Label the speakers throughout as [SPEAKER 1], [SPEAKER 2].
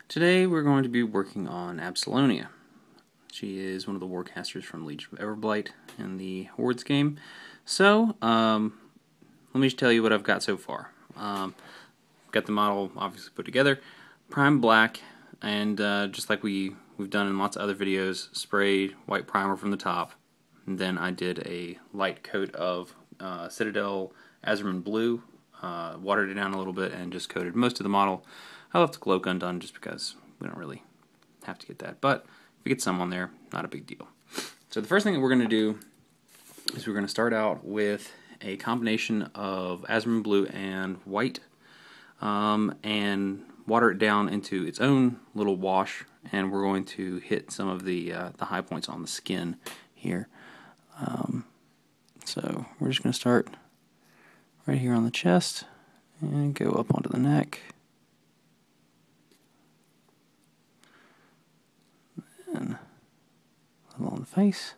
[SPEAKER 1] Today we're going to be working on Absylonia. She is one of the warcasters from Legion of Everblight in the Hordes game. So, let me just tell you what I've got so far. Got the model obviously put together, primed black, and just like we've done in lots of other videos, sprayed white primer from the top. And then I did a light coat of Citadel Azurman blue, watered it down a little bit, and just coated most of the model. I left the glow gun done just because we don't really have to get that. But if we get some on there, not a big deal. So the first thing that we're going to do is we're going to start out with a combination of Azurman blue and white, and water it down into its own little wash, and we're going to hit some of the high points on the skin here. So we're just going to start right here on the chest and go up onto the neck. And a little on the face.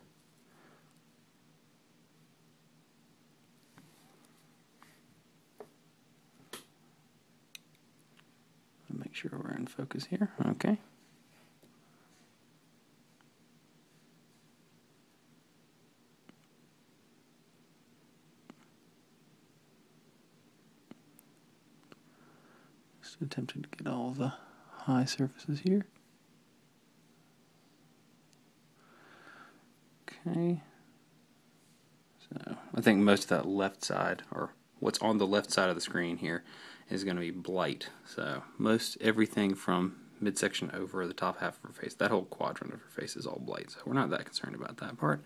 [SPEAKER 1] Make sure we're in focus here. Okay. Just attempting to get all the high surfaces here. Okay. So I think most of that left side, or what's on the left side of the screen here, is going to be blight. So most everything from midsection over the top half of her face, that whole quadrant of her face is all blight. So we're not that concerned about that part.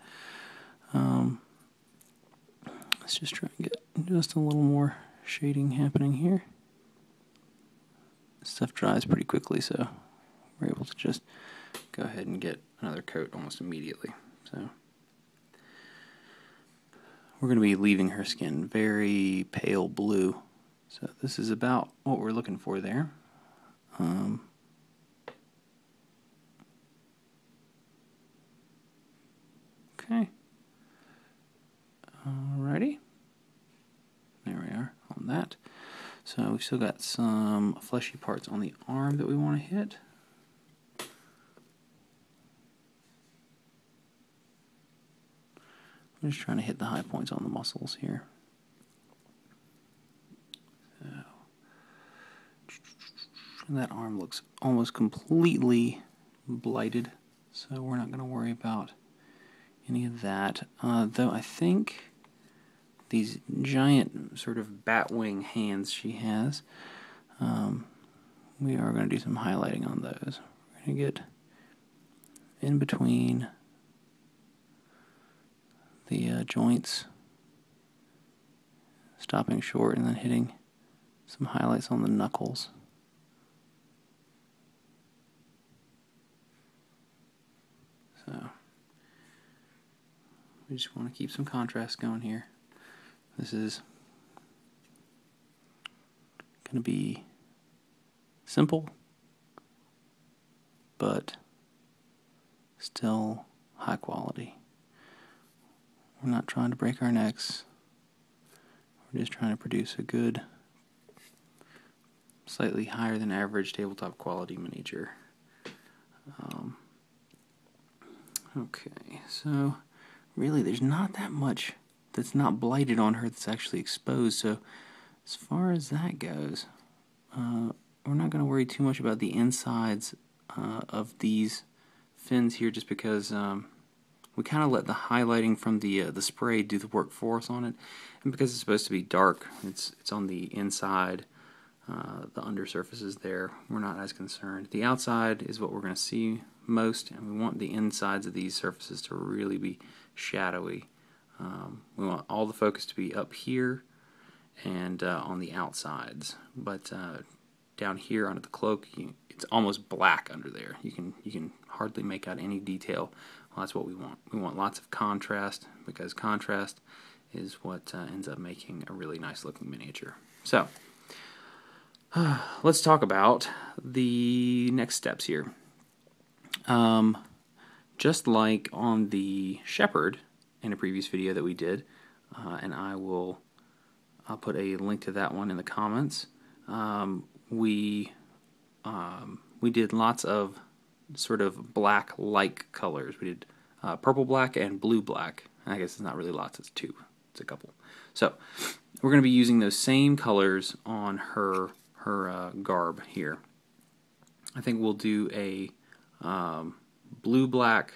[SPEAKER 1] Let's just try and get just a little more shading happening here. Stuff dries pretty quickly, so we're able to just go ahead and get another coat almost immediately. So we're going to be leaving her skin very pale blue. So this is about what we're looking for there. Okay. Alrighty. There we are on that. So we've still got some fleshy parts on the arm that we want to hit. I'm just trying to hit the high points on the muscles here. So, and that arm looks almost completely blighted, so we're not going to worry about any of that. Though I think these giant sort of bat wing hands she has, we are going to do some highlighting on those. We're going to get in between the joints, stopping short and then hitting some highlights on the knuckles. So we just want to keep some contrast going here. This is going to be simple, but still high quality. We're not trying to break our necks. We're just trying to produce a good, slightly higher than average tabletop quality miniature. Okay, so really there's not that much that's not blighted on her that's actually exposed. So as far as that goes, we're not going to worry too much about the insides of these fins here, just because we kind of let the highlighting from the spray do the work for us on it, and because it's supposed to be dark, it's on the inside, the undersurfaces there. We're not as concerned. The outside is what we're going to see most, and we want the insides of these surfaces to really be shadowy. We want all the focus to be up here and on the outsides, but down here under the cloak, it's almost black under there. You can hardly make out any detail. Well, that's what we want. We want lots of contrast, because contrast is what ends up making a really nice looking miniature. So let's talk about the next steps here. Just like on the Shepherd in a previous video that we did, and I'll put a link to that one in the comments. We we did lots of sort of black-like colors. We did purple black and blue black. I guess it's not really lots, it's two. It's a couple. So we're going to be using those same colors on her garb here. I think we'll do a blue black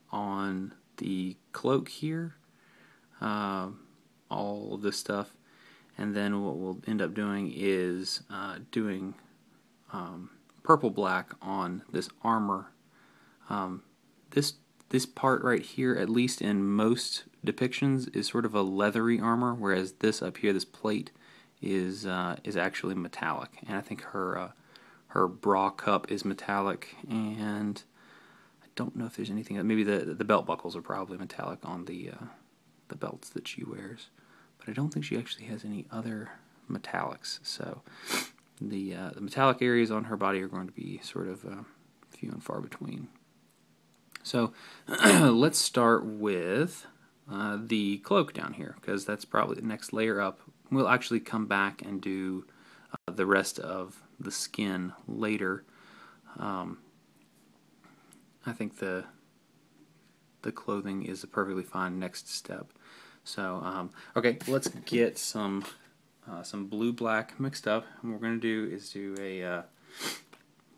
[SPEAKER 1] on the cloak here, all of this stuff, and then what we'll end up doing is doing purple black on this armor. This part right here, at least in most depictions, is sort of a leathery armor, whereas this up here, this plate, is actually metallic. And I think her bra cup is metallic, and I don't know if there's anything. Maybe the belt buckles are probably metallic on the belts that she wears, but I don't think she actually has any other metallics. So the metallic areas on her body are going to be sort of few and far between. So let's start with the cloak down here, because that's probably the next layer up. We'll actually come back and do the rest of the skin later. I think the clothing is a perfectly fine next step. So okay, let's get some blue black mixed up. And what we're going to do is do a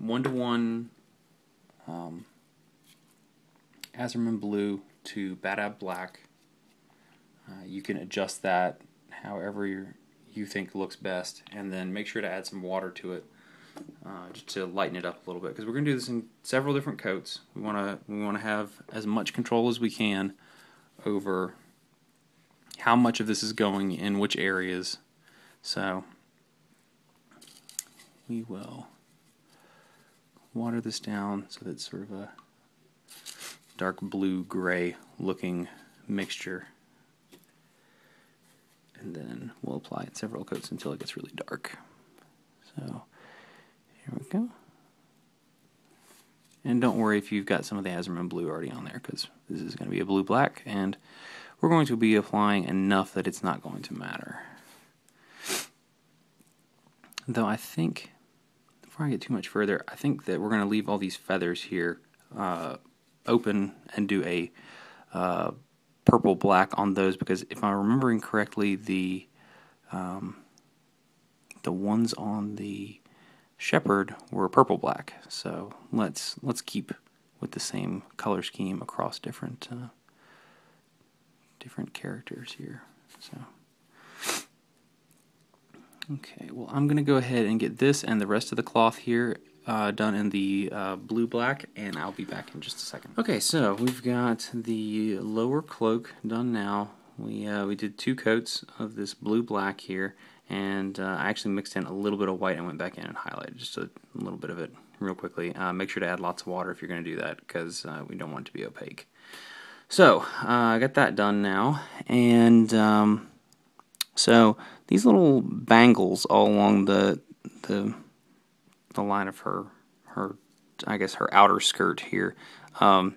[SPEAKER 1] 1-to-1 Azurman blue to Badab black. You can adjust that however you think looks best, and then make sure to add some water to it just to lighten it up a little bit, because we're going to do this in several different coats. We want to have as much control as we can over how much of this is going in which areas. So we will water this down so that it's sort of a dark blue gray looking mixture, and then we'll apply it several coats until it gets really dark. So here we go. And don't worry if you've got some of the Azurman blue already on there, because this is going to be a blue black, and we're going to be applying enough that it's not going to matter. Though I think, before I get too much further, I think that we're going to leave all these feathers here open and do a purple black on those, because if I'm remembering correctly, the ones on the shepherd were purple black. So let's keep with the same color scheme across different characters here. So okay, well, I'm gonna go ahead and get this and the rest of the cloth here done in the blue black, and I'll be back in just a second. Okay, so we've got the lower cloak done now. We did 2 coats of this blue black here, and I actually mixed in a little bit of white and went back in and highlighted just a little bit of it real quickly. Make sure to add lots of water if you're going to do that, because we don't want it to be opaque. So I got that done now, and so these little bangles all along the line of her I guess her outer skirt here, I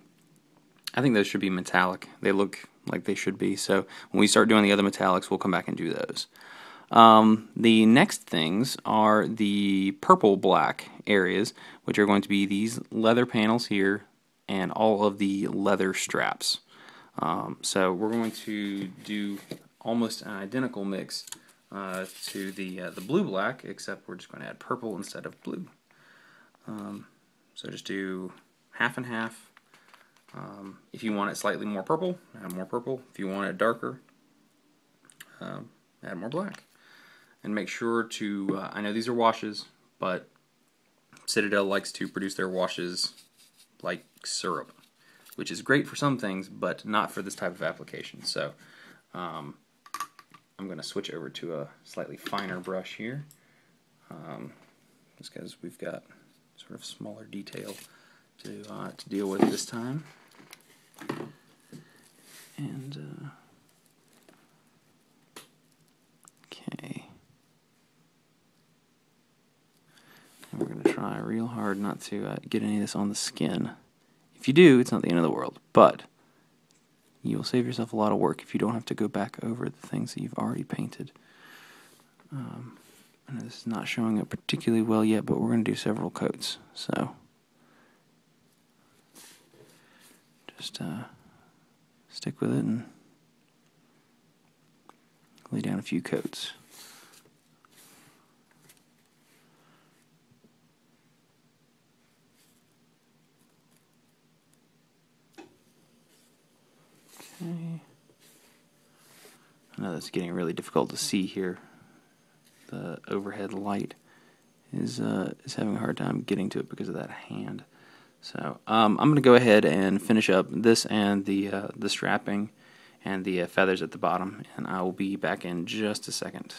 [SPEAKER 1] think those should be metallic. They look like they should be. So when we start doing the other metallics, we'll come back and do those. The next things are the purple black areas, which are going to be these leather panels here and all of the leather straps. So we're going to do almost an identical mix to the blue black, except we're just going to add purple instead of blue. So just do half and half. If you want it slightly more purple, add more purple. If you want it darker, add more black. And make sure to, I know these are washes, but Citadel likes to produce their washes like syrup, which is great for some things, but not for this type of application. So I'm going to switch over to a slightly finer brush here, just because we've got sort of smaller detail to deal with this time. And okay, and we're going to try real hard not to get any of this on the skin. If you do, it's not the end of the world, but you'll save yourself a lot of work if you don't have to go back over the things that you've already painted. I know this is not showing up particularly well yet, but we're going to do several coats. So Just stick with it and lay down a few coats. Okay. I know that's getting really difficult to see here. The overhead light is having a hard time getting to it because of that hand. So I'm going to go ahead and finish up this and the strapping and the feathers at the bottom, and I will be back in just a second.